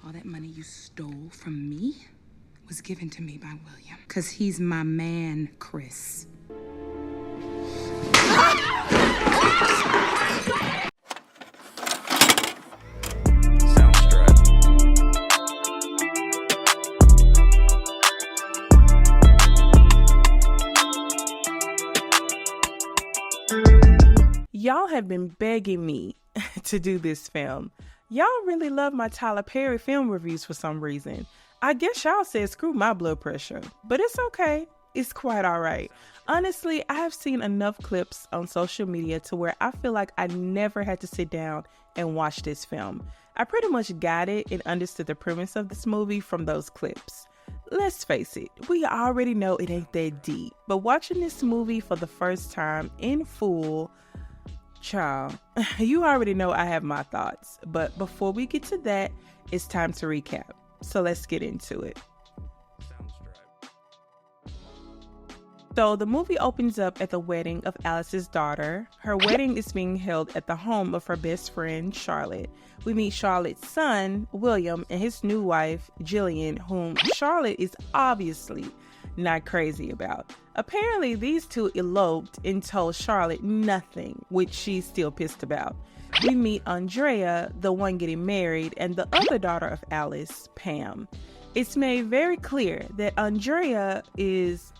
All that money you stole from me was given to me by William. Because he's my man, Chris. Y'all have been begging me to do this film. Y'all really love my Tyler Perry film reviews for some reason. I guess y'all said screw my blood pressure, but it's okay. It's quite all right. Honestly, I have seen enough clips on social media to where I feel like I never had to sit down and watch this film. I pretty much got it and understood the premise of this movie from those clips. Let's face it, we already know it ain't that deep, but watching this movie for the first time in full, child, you already know I have my thoughts. But before we get to that, it's time to recap. So let's get into it. So the movie opens up at the wedding of Alice's daughter. Her wedding is being held at the home of her best friend, Charlotte. We meet Charlotte's son, William, and his new wife, Jillian, whom Charlotte is obviously not crazy about. Apparently, these two eloped and told Charlotte nothing, which she's still pissed about. We meet Andrea, the one getting married, and the other daughter of Alice, Pam. It's made very clear that Andrea she's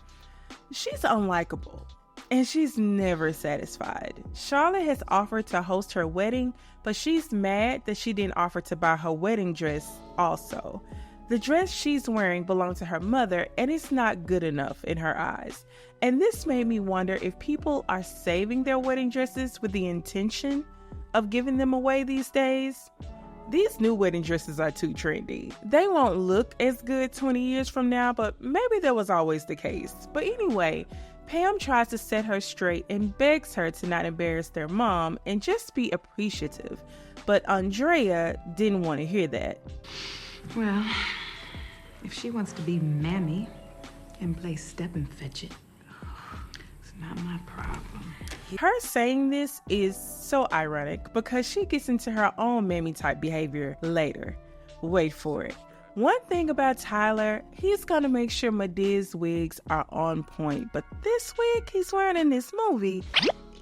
unlikable, and she's never satisfied. Charlotte has offered to host her wedding, but she's mad that she didn't offer to buy her wedding dress also. The dress she's wearing belonged to her mother, and it's not good enough in her eyes. And this made me wonder if people are saving their wedding dresses with the intention of giving them away these days. These new wedding dresses are too trendy. They won't look as good 20 years from now, but maybe that was always the case. But anyway, Pam tries to set her straight and begs her to not embarrass their mom and just be appreciative. But Andrea didn't want to hear that. Well, if she wants to be mammy and play step and fetch it, it's not my problem. Her saying this is so ironic because she gets into her own mammy type behavior later. Wait for it. One thing about Tyler, he's gonna make sure Medea's wigs are on point, but this wig he's wearing in this movie,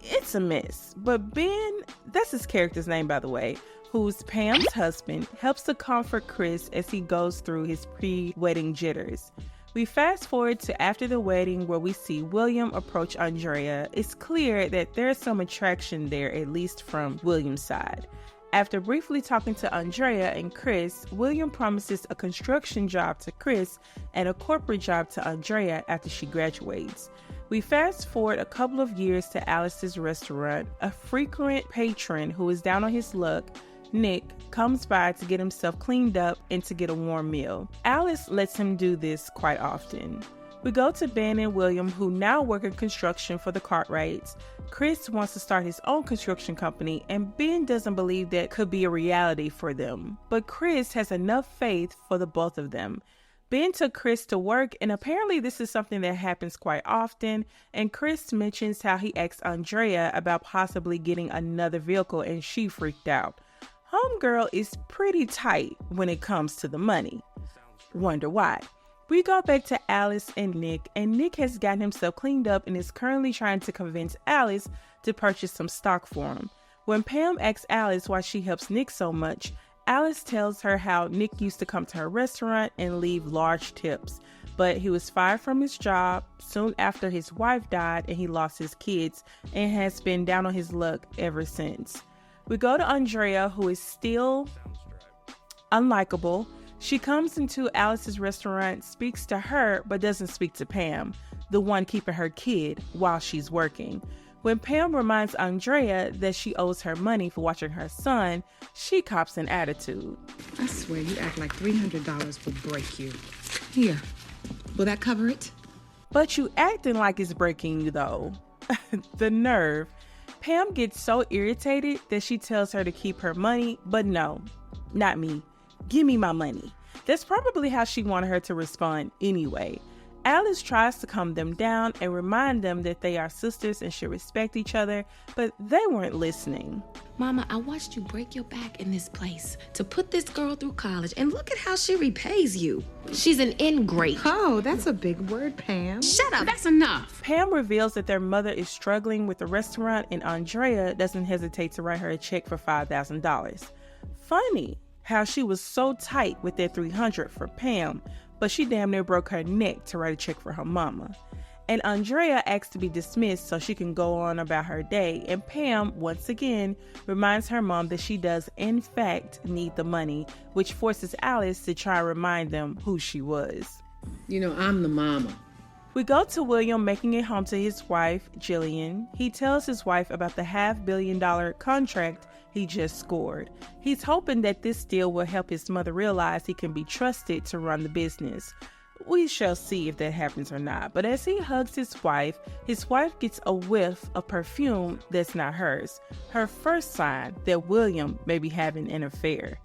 it's a mess. But Ben, that's his character's name by the way, who's Pam's husband, helps to comfort Chris as he goes through his pre-wedding jitters. We fast forward to after the wedding where we see William approach Andrea. It's clear that there's some attraction there, at least from William's side. After briefly talking to Andrea and Chris, William promises a construction job to Chris and a corporate job to Andrea after she graduates. We fast forward a couple of years to Alice's restaurant. A frequent patron who is down on his luck, Nick, comes by to get himself cleaned up and to get a warm meal. Alice lets him do this quite often. We go to Ben and William, who now work in construction for the Cartwrights. Chris wants to start his own construction company, and Ben doesn't believe that could be a reality for them. But Chris has enough faith for the both of them. Ben took Chris to work, and apparently this is something that happens quite often, and Chris mentions how he asked Andrea about possibly getting another vehicle, and she freaked out. Homegirl is pretty tight when it comes to the money. Wonder why? We go back to Alice and Nick has gotten himself cleaned up and is currently trying to convince Alice to purchase some stock for him. When Pam asks Alice why she helps Nick so much, Alice tells her how Nick used to come to her restaurant and leave large tips, but he was fired from his job soon after his wife died and he lost his kids and has been down on his luck ever since. We go to Andrea, who is still unlikable. She comes into Alice's restaurant, speaks to her, but doesn't speak to Pam, the one keeping her kid while she's working. When Pam reminds Andrea that she owes her money for watching her son, she cops an attitude. I swear you act like $300 will break you. Here, will that cover it? But you acting like it's breaking you though. The nerve. Pam gets so irritated that she tells her to keep her money, but no, not me. Give me my money. That's probably how she wanted her to respond anyway. Alice tries to calm them down and remind them that they are sisters and should respect each other, but they weren't listening. Mama, I watched you break your back in this place to put this girl through college, and look at how she repays you. She's an ingrate. Oh, that's a big word, Pam. Shut up, that's enough. Pam reveals that their mother is struggling with the restaurant, and Andrea doesn't hesitate to write her a check for $5,000. Funny how she was so tight with that $300 for Pam, but she damn near broke her neck to write a check for her mama. And Andrea asks to be dismissed so she can go on about her day, and Pam, once again, reminds her mom that she does in fact need the money, which forces Alice to try and remind them who she was. You know, I'm the mama. We go to William making it home to his wife, Jillian. He tells his wife about the $500 million contract he just scored. He's hoping that this deal will help his mother realize he can be trusted to run the business. We shall see if that happens or not. But as he hugs his wife gets a whiff of perfume that's not hers. Her first sign that William may be having an affair.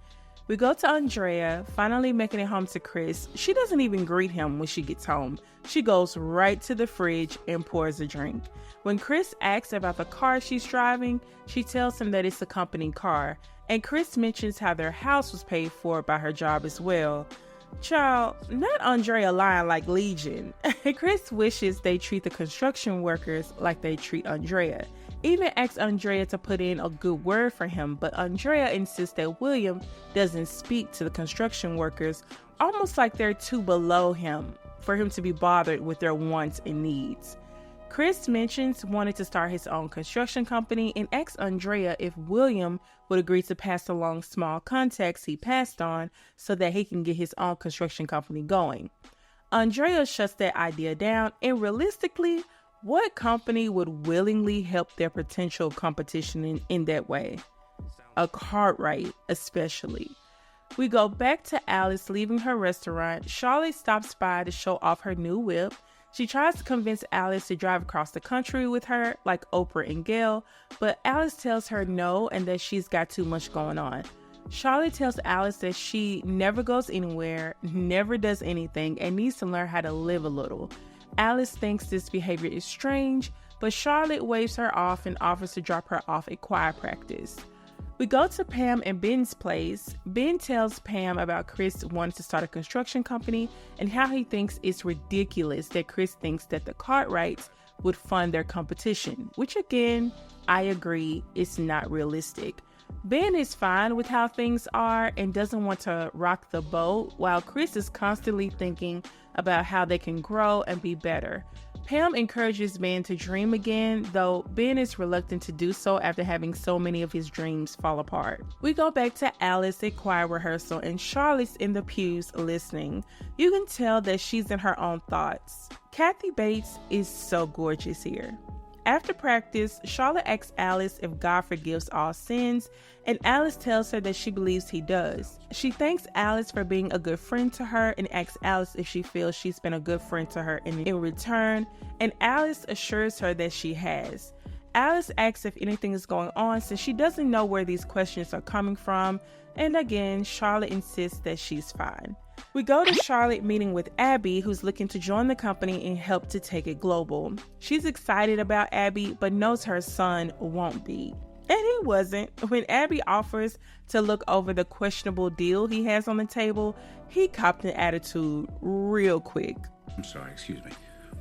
We go to Andrea, finally making it home to Chris. She doesn't even greet him when she gets home. She goes right to the fridge and pours a drink. When Chris asks about the car she's driving, she tells him that it's a company car. And Chris mentions how their house was paid for by her job as well. Child, not Andrea lying like Legion. Chris wishes they treat the construction workers like they treat Andrea. Even asks Andrea to put in a good word for him, but Andrea insists that William doesn't speak to the construction workers, almost like they're too below him for him to be bothered with their wants and needs. Chris mentions wanting to start his own construction company and asks Andrea if William would agree to pass along small contacts he passed on so that he can get his own construction company going. Andrea shuts that idea down, and realistically, what company would willingly help their potential competition in that way? A Cartwright, especially. We go back to Alice leaving her restaurant. Charlotte stops by to show off her new whip. She tries to convince Alice to drive across the country with her, like Oprah and Gail, but Alice tells her no and that she's got too much going on. Charlotte tells Alice that she never goes anywhere, never does anything, and needs to learn how to live a little. Alice thinks this behavior is strange, but Charlotte waves her off and offers to drop her off at choir practice. We go to Pam and Ben's place. Ben tells Pam about Chris wanting to start a construction company and how he thinks it's ridiculous that Chris thinks that the Cartwrights would fund their competition, which again, I agree, is not realistic. Ben is fine with how things are and doesn't want to rock the boat, while Chris is constantly thinking about how they can grow and be better. Pam encourages Ben to dream again, though Ben is reluctant to do so after having so many of his dreams fall apart. We go back to Alice at choir rehearsal, and Charlotte's in the pews listening. You can tell that she's in her own thoughts. Kathy Bates is so gorgeous here. After practice, Charlotte asks Alice if God forgives all sins, and Alice tells her that she believes he does. She thanks Alice for being a good friend to her and asks Alice if she feels she's been a good friend to her in return, and Alice assures her that she has. Alice asks if anything is going on since she doesn't know where these questions are coming from, and again, Charlotte insists that she's fine. We go to Charlotte meeting with Abby, who's looking to join the company and help to take it global. She's excited about Abby, but knows her son won't be. And he wasn't. When Abby offers to look over the questionable deal he has on the table, he copped an attitude real quick. I'm sorry, excuse me.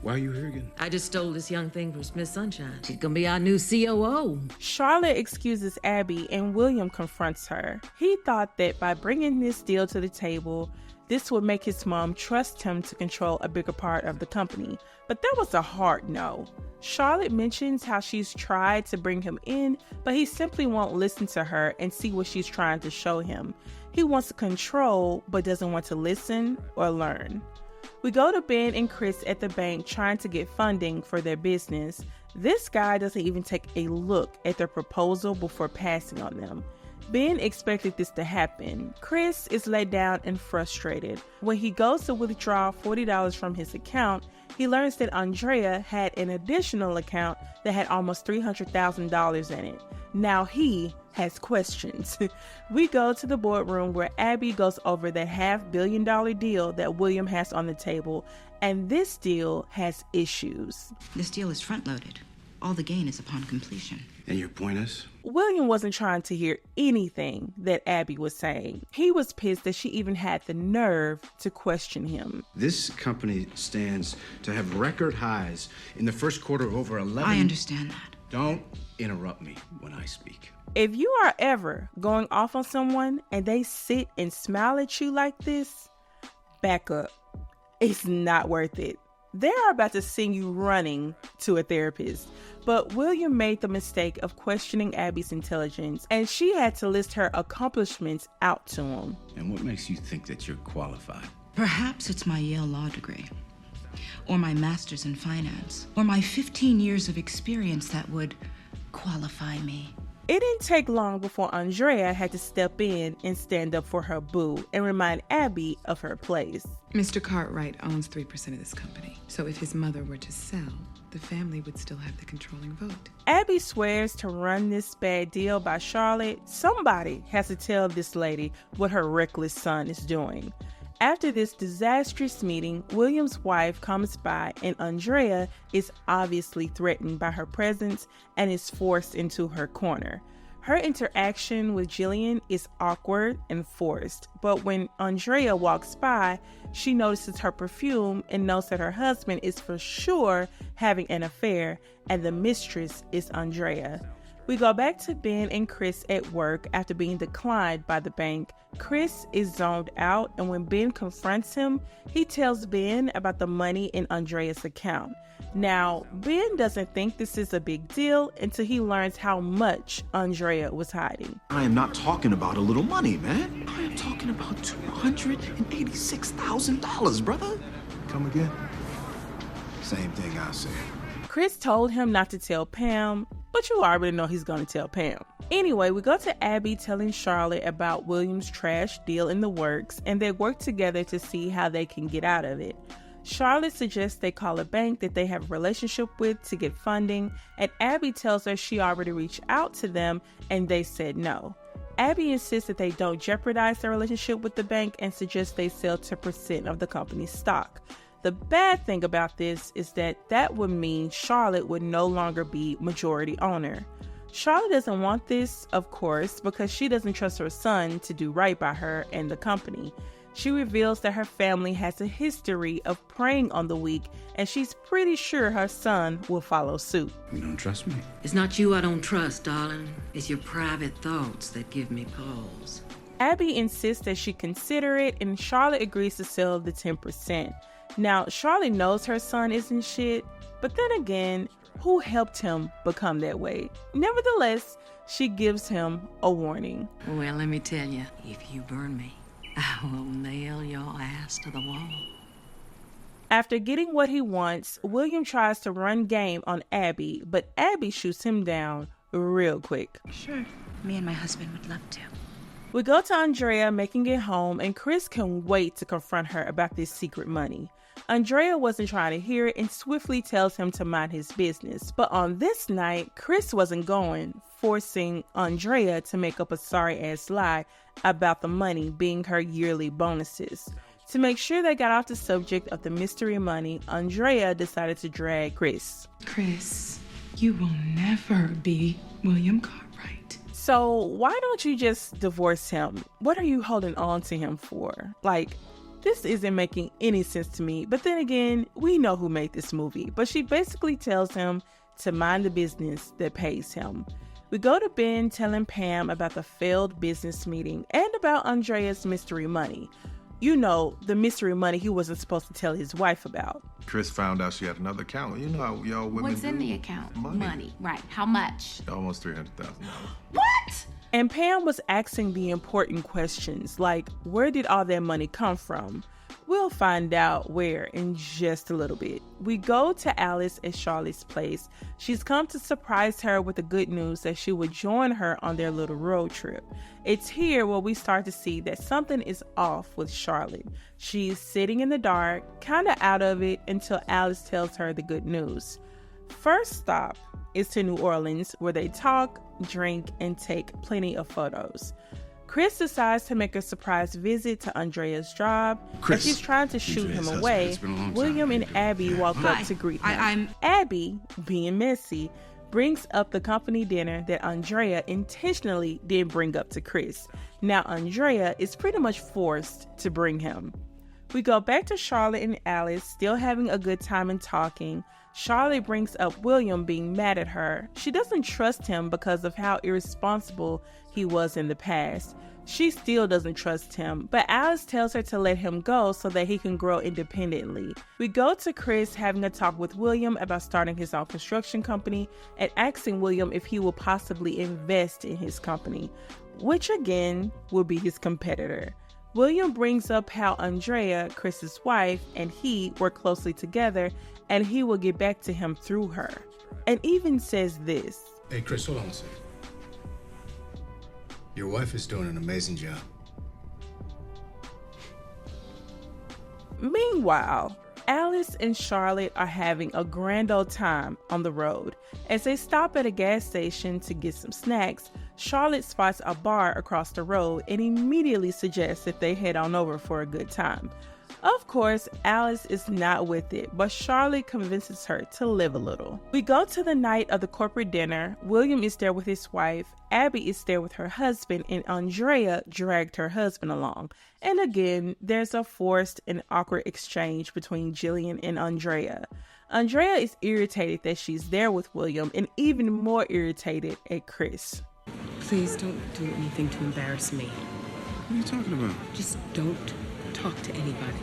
Why are you here again? I just stole this young thing from Miss Sunshine. She's gonna be our new COO. Charlotte excuses Abby and William confronts her. He thought that by bringing this deal to the table, this would make his mom trust him to control a bigger part of the company. But that was a hard no. Charlotte mentions how she's tried to bring him in, but he simply won't listen to her and see what she's trying to show him. He wants to control, but doesn't want to listen or learn. We go to Ben and Chris at the bank trying to get funding for their business. This guy doesn't even take a look at their proposal before passing on them. Ben expected this to happen. Chris is let down and frustrated. When he goes to withdraw $40 from his account, he learns that Andrea had an additional account that had almost $300,000 in it. Now he, has questions. We go to the boardroom where Abby goes over the $500 million deal that William has on the table, and this deal has issues. This deal is front-loaded. All the gain is upon completion. And your point is? William wasn't trying to hear anything that Abby was saying. He was pissed that she even had the nerve to question him. This company stands to have record highs in the first quarter of over 11... I understand that. Don't interrupt me when I speak. If you are ever going off on someone and they sit and smile at you like this, back up. It's not worth it. They're about to send you running to a therapist. But William made the mistake of questioning Abby's intelligence, and she had to list her accomplishments out to him. And what makes you think that you're qualified? Perhaps it's my Yale law degree, or my master's in finance, or my 15 years of experience that would qualify me. It didn't take long before Andrea had to step in and stand up for her boo and remind Abby of her place. Mr. Cartwright owns 3% of this company, so if his mother were to sell, the family would still have the controlling vote. Abby swears to run this bad deal by Charlotte. Somebody has to tell this lady what her reckless son is doing. After this disastrous meeting, William's wife comes by and Andrea is obviously threatened by her presence and is forced into her corner. Her interaction with Jillian is awkward and forced, but when Andrea walks by, she notices her perfume and knows that her husband is for sure having an affair, and the mistress is Andrea. We go back to Ben and Chris at work after being declined by the bank. Chris is zoned out, and when Ben confronts him, he tells Ben about the money in Andrea's account. Now, Ben doesn't think this is a big deal until he learns how much Andrea was hiding. I am not talking about a little money, man. I am talking about $286,000, brother. Come again? Same thing I said. Chris told him not to tell Pam, but you already know he's going to tell Pam. Anyway, we go to Abby telling Charlotte about William's trash deal in the works, and they work together to see how they can get out of it. Charlotte suggests they call a bank that they have a relationship with to get funding, and Abby tells her she already reached out to them and they said no. Abby insists that they don't jeopardize their relationship with the bank and suggests they sell 10% of the company's stock. The bad thing about this is that would mean Charlotte would no longer be majority owner. Charlotte doesn't want this, of course, because she doesn't trust her son to do right by her and the company. She reveals that her family has a history of preying on the weak, and she's pretty sure her son will follow suit. You don't trust me? It's not you I don't trust, darling. It's your private thoughts that give me pause. Abby insists that she consider it, and Charlotte agrees to sell the 10%. Now, Charlotte knows her son isn't shit, but then again, who helped him become that way? Nevertheless, she gives him a warning. Well, let me tell you, if you burn me, I will nail your ass to the wall. After getting what he wants, William tries to run game on Abby, but Abby shoots him down real quick. Sure, me and my husband would love to. We go to Andrea making it home, and Chris can wait to confront her about this secret money. Andrea wasn't trying to hear it and swiftly tells him to mind his business. But on this night, Chris wasn't going, forcing Andrea to make up a sorry-ass lie about the money being her yearly bonuses. To make sure they got off the subject of the mystery money, Andrea decided to drag Chris. Chris, you will never be William Cartwright. So why don't you just divorce him? What are you holding on to him for? Like, this isn't making any sense to me. But then again, we know who made this movie. But she basically tells him to mind the business that pays him. We go to Ben telling Pam about the failed business meeting and about Andrea's mystery money. You know, the mystery money he wasn't supposed to tell his wife about. Chris found out she had another account. You know how y'all women What's in do. the account? Money. Right. How much? Almost $300,000. What? And Pam was asking the important questions, like, where did all that money come from? We'll find out where in just a little bit. We go to Alice at Charlotte's place. She's come to surprise her with the good news that she would join her on their little road trip. It's here where we start to see that something is off with Charlotte. She's sitting in the dark, kind of out of it, until Alice tells her the good news. First stop, is to New Orleans, where they talk, drink, and take plenty of photos. Chris decides to make a surprise visit to Andrea's job. As she's trying to shoot him away, William and Abby walk up to greet him. Abby, being messy, brings up the company dinner that Andrea intentionally didn't bring up to Chris. Now Andrea is pretty much forced to bring him. We go back to Charlotte and Alice, still having a good time and talking. Charlotte brings up William being mad at her. She doesn't trust him because of how irresponsible he was in the past. She still doesn't trust him, but Alice tells her to let him go so that he can grow independently. We go to Chris having a talk with William about starting his own construction company and asking William if he will possibly invest in his company, which again will be his competitor. William brings up how Andrea, Chris's wife, and he work closely together, and he will get back to him through her. And even says this. Hey, Chris, hold on a second. Your wife is doing an amazing job. Meanwhile, Alice and Charlotte are having a grand old time on the road. As they stop at a gas station to get some snacks, Charlotte spots a bar across the road and immediately suggests that they head on over for a good time. Of course, Alice is not with it, but Charlotte convinces her to live a little. We go to the night of the corporate dinner. William is there with his wife, Abby is there with her husband, and Andrea dragged her husband along. And again, there's a forced and awkward exchange between Jillian and Andrea. Andrea is irritated that she's there with William and even more irritated at Chris. Please don't do anything to embarrass me. What are you talking about? Just don't talk to anybody.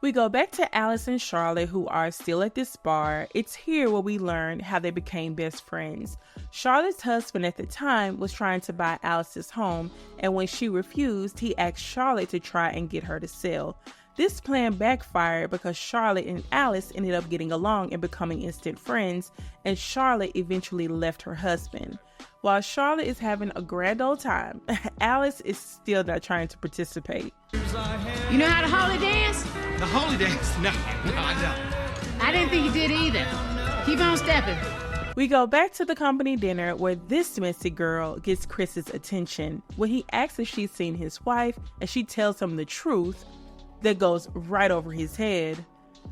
We go back to Alice and Charlotte, who are still at this bar. It's here where we learn how they became best friends. Charlotte's husband at the time was trying to buy Alice's home, and when she refused, he asked Charlotte to try and get her to sell. This plan backfired because Charlotte and Alice ended up getting along and becoming instant friends, and Charlotte eventually left her husband. While Charlotte is having a grand old time, Alice is still not trying to participate. You know how to holy dance? The holy dance? No, I don't. I didn't think you did either. Keep on stepping. We go back to the company dinner where this messy girl gets Chris's attention. When he asks if she's seen his wife and she tells him the truth, that goes right over his head.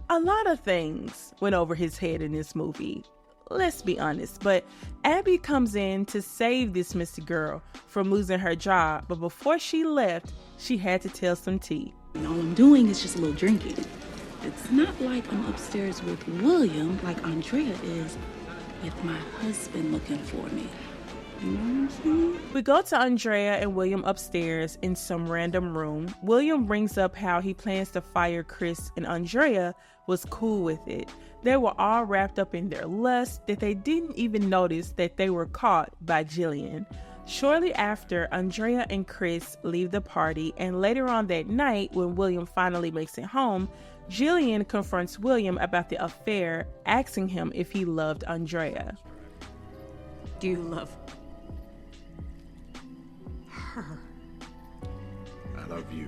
A lot of things went over his head in this movie. Let's be honest, but Abby comes in to save this messy girl from losing her job, but before she left, she had to tell some tea. All I'm doing is just a little drinking. It's not like I'm upstairs with William like Andrea is with my husband looking for me. You know what I'm saying? We go to Andrea and William upstairs in some random room. William brings up how he plans to fire Chris, and Andrea was cool with it. They were all wrapped up in their lust that they didn't even notice that they were caught by Jillian. Shortly after, Andrea and Chris leave the party, and later on that night, when William finally makes it home, Jillian confronts William about the affair, asking him if he loved Andrea. Do you love her? I love you.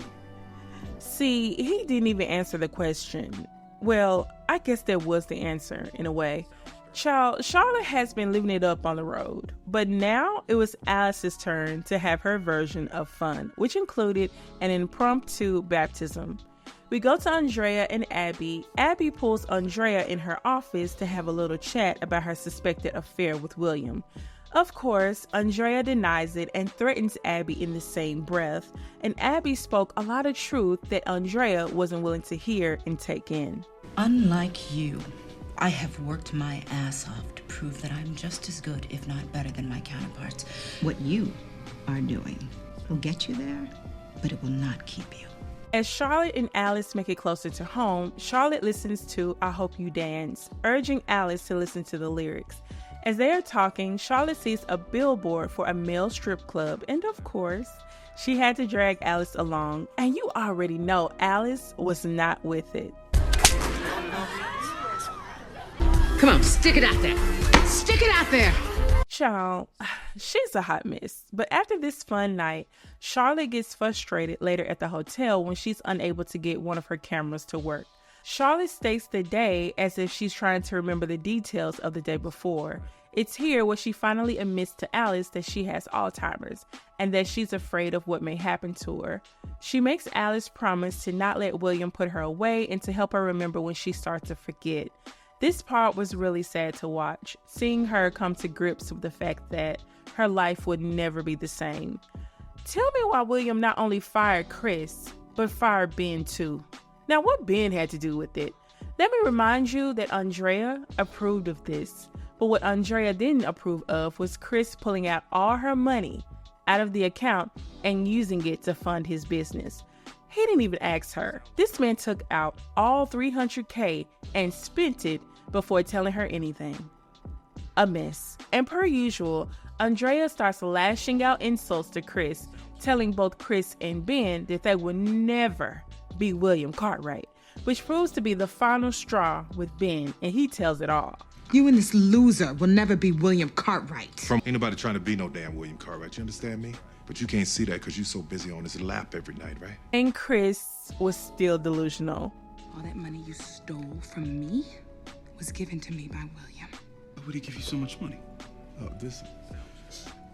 See, he didn't even answer the question. Well, I guess that was the answer in a way. Child, Charlotte has been living it up on the road, but now it was Alice's turn to have her version of fun, which included an impromptu baptism. We go to Andrea and Abby. Abby pulls Andrea in her office to have a little chat about her suspected affair with William. Of course, Andrea denies it and threatens Abby in the same breath, and Abby spoke a lot of truth that Andrea wasn't willing to hear and take in. Unlike you, I have worked my ass off to prove that I'm just as good, if not better, than my counterparts. What you are doing will get you there, but it will not keep you. As Charlotte and Alice make it closer to home, Charlotte listens to I Hope You Dance, urging Alice to listen to the lyrics. As they are talking, Charlotte sees a billboard for a male strip club, and of course, she had to drag Alice along, and you already know Alice was not with it. Come on, stick it out there. Stick it out there. Child, she's a hot mess. But after this fun night, Charlotte gets frustrated later at the hotel when she's unable to get one of her cameras to work. Charlotte states the day as if she's trying to remember the details of the day before. It's here where she finally admits to Alice that she has Alzheimer's and that she's afraid of what may happen to her. She makes Alice promise to not let William put her away and to help her remember when she starts to forget. This part was really sad to watch, seeing her come to grips with the fact that her life would never be the same. Tell me why William not only fired Chris, but fired Ben too. Now, what Ben had to do with it? Let me remind you that Andrea approved of this, but what Andrea didn't approve of was Chris pulling out all her money out of the account and using it to fund his business. He didn't even ask her. This man took out all $300K and spent it before telling her anything. A mess. And per usual, Andrea starts lashing out insults to Chris, telling both Chris and Ben that they will never be William Cartwright, which proves to be the final straw with Ben, and he tells it all. You and this loser will never be William Cartwright. Ain't nobody trying to be no damn William Cartwright, you understand me? But you can't see that because you're so busy on his lap every night, right? And Chris was still delusional. All that money you stole from me was given to me by William. Why would he give you so much money? This...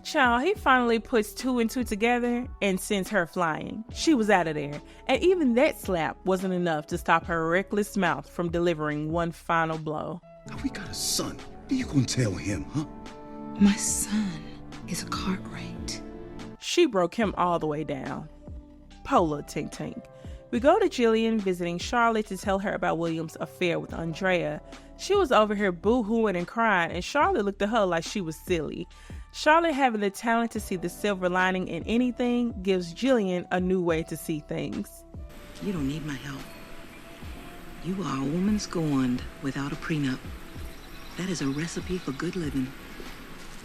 Child, he finally puts 2 and 2 together and sends her flying. She was out of there, and even that slap wasn't enough to stop her reckless mouth from delivering one final blow. Now we got a son. What are you gonna tell him, huh? My son is a Cartwright. She broke him all the way down. Pola Tink Tink. We go to Jillian visiting Charlotte to tell her about William's affair with Andrea. She was over here boo-hooing and crying, and Charlotte looked at her like she was silly. Charlotte, having the talent to see the silver lining in anything, gives Jillian a new way to see things. You don't need my help. You are a woman scorned without a prenup. That is a recipe for good living.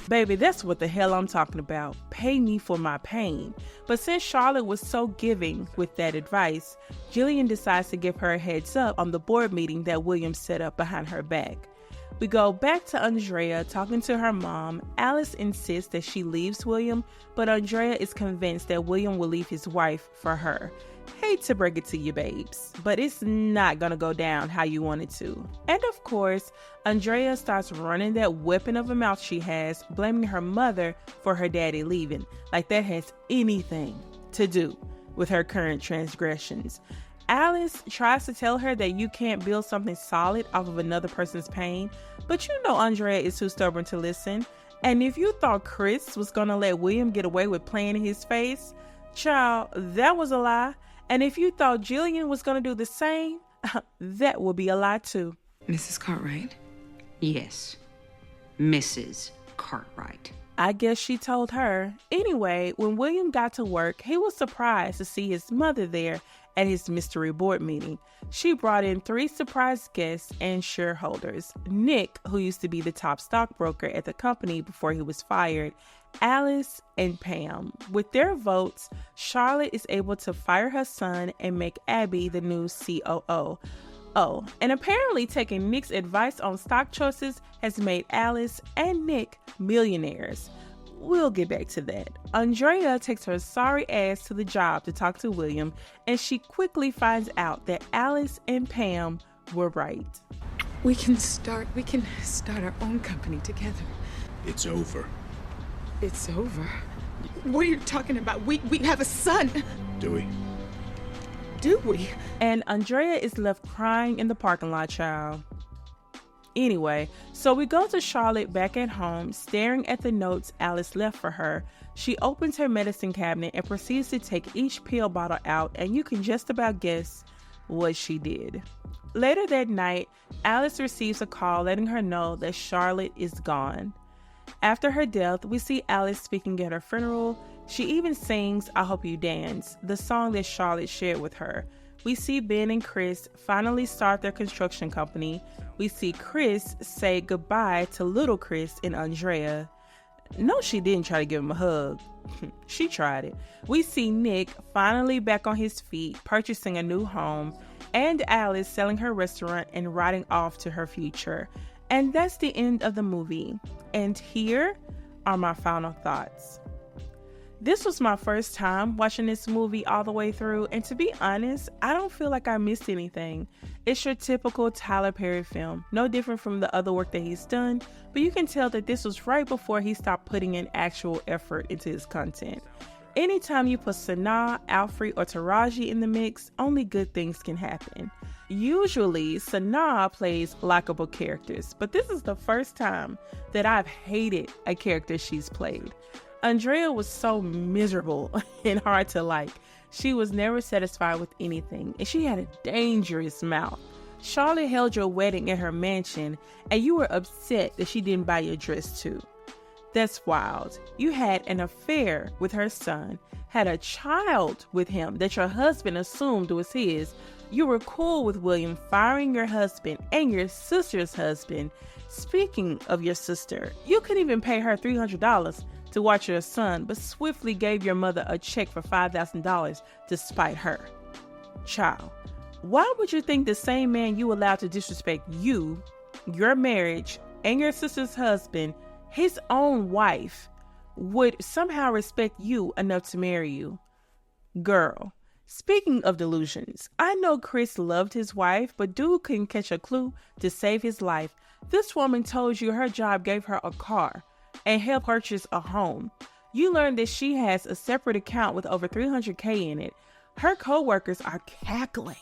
Baby, that's what the hell I'm talking about. Pay me for my pain. But since Charlotte was so giving with that advice, Jillian decides to give her a heads up on the board meeting that William set up behind her back. We go back to Andrea talking to her mom. Alice insists that she leaves William, but Andrea is convinced that William will leave his wife for her. Hate to break it to you, babes, but it's not gonna go down how you want it to. And of course, Andrea starts running that weapon of a mouth she has, blaming her mother for her daddy leaving, like that has anything to do with her current transgressions. Alice tries to tell her that you can't build something solid off of another person's pain, but you know Andrea is too stubborn to listen. And if you thought Chris was gonna let William get away with playing in his face, child, that was a lie. And if you thought Jillian was gonna do the same, that would be a lie too. Mrs. Cartwright? Yes, Mrs. Cartwright. I guess she told her. Anyway, when William got to work, he was surprised to see his mother there at his mystery board meeting. She brought in 3 surprise guests and shareholders. Nick, who used to be the top stockbroker at the company before he was fired, Alice, and Pam. With their votes, Charlotte is able to fire her son and make Abby the new COO. Oh, and apparently taking Nick's advice on stock choices has made Alice and Nick millionaires. We'll get back to that. Andrea takes her sorry ass to the job to talk to William, and she quickly finds out that Alice and Pam were right. We can start our own company together. It's over. It's over? What are you talking about? We have a son. Do we? Do we? And Andrea is left crying in the parking lot, child. Anyway, so we go to Charlotte back at home, staring at the notes Alice left for her. She opens her medicine cabinet and proceeds to take each pill bottle out, and you can just about guess what she did. Later that night, Alice receives a call letting her know that Charlotte is gone. After her death, we see Alice speaking at her funeral. She even sings I Hope You Dance, the song that Charlotte shared with her. We see Ben and Chris finally start their construction company. We see Chris say goodbye to little Chris and Andrea. No, she didn't try to give him a hug. She tried it. We see Nick finally back on his feet, purchasing a new home, and Alice selling her restaurant and riding off to her future. And that's the end of the movie. And here are my final thoughts. This was my first time watching this movie all the way through, and to be honest, I don't feel like I missed anything. It's your typical Tyler Perry film, no different from the other work that he's done, but you can tell that this was right before he stopped putting in actual effort into his content. Anytime you put Sanaa, Alfre, or Taraji in the mix, only good things can happen. Usually, Sanaa plays likable characters, but this is the first time that I've hated a character she's played. Andrea was so miserable and hard to like. She was never satisfied with anything, and she had a dangerous mouth. Charlotte held your wedding at her mansion, and you were upset that she didn't buy your dress too. That's wild. You had an affair with her son, had a child with him that your husband assumed was his. You were cool with William firing your husband and your sister's husband. Speaking of your sister, you couldn't even pay her $300 to watch your son, but swiftly gave your mother a check for $5,000 to spite her. Child, why would you think the same man you allowed to disrespect you, your marriage, and your sister's husband, his own wife, would somehow respect you enough to marry you? Girl, speaking of delusions, I know Chris loved his wife, but dude couldn't catch a clue to save his life. This woman told you her job gave her a car and helped purchase a home. You learned that she has a separate account with over $300K in it. Her co-workers are cackling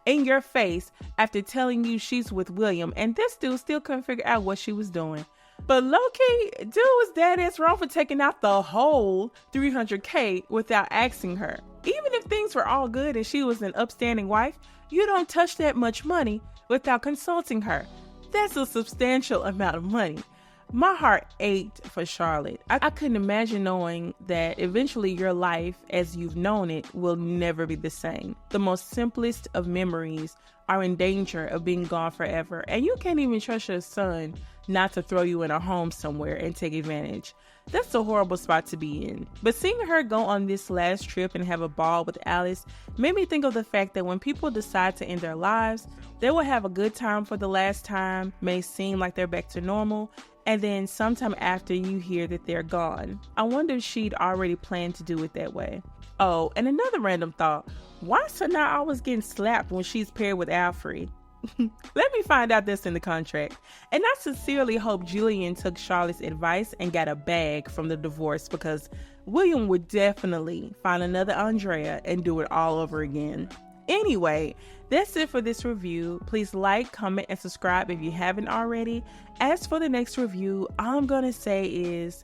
in your face after telling you she's with William, and this dude still couldn't figure out what she was doing. But low-key, dude was dead ass wrong for taking out the whole $300K without asking her. Even if things were all good and she was an upstanding wife, you don't touch that much money without consulting her. That's a substantial amount of money. My heart ached for Charlotte. I couldn't imagine knowing that eventually your life as you've known it will never be the same. The most simplest of memories are in danger of being gone forever, and you can't even trust your son not to throw you in a home somewhere and take advantage. That's a horrible spot to be in. But seeing her go on this last trip and have a ball with Alice made me think of the fact that when people decide to end their lives, they will have a good time for the last time, may seem like they're back to normal, and then sometime after you hear that they're gone. I wonder if she'd already planned to do it that way. Oh, and another random thought. Why is Sanaa always getting slapped when she's paired with Alfre? Let me find out this in the contract. And I sincerely hope Julian took Charlotte's advice and got a bag from the divorce, because William would definitely find another Andrea and do it all over again. Anyway, that's it for this review. Please like, comment, and subscribe if you haven't already. As for the next review, all I'm going to say is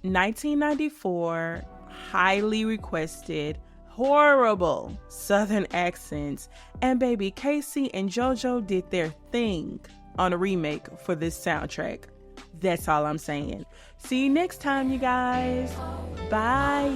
1994, highly requested, horrible Southern accents, and baby Casey and JoJo did their thing on a remake for this soundtrack. That's all I'm saying. See you next time, you guys. Bye.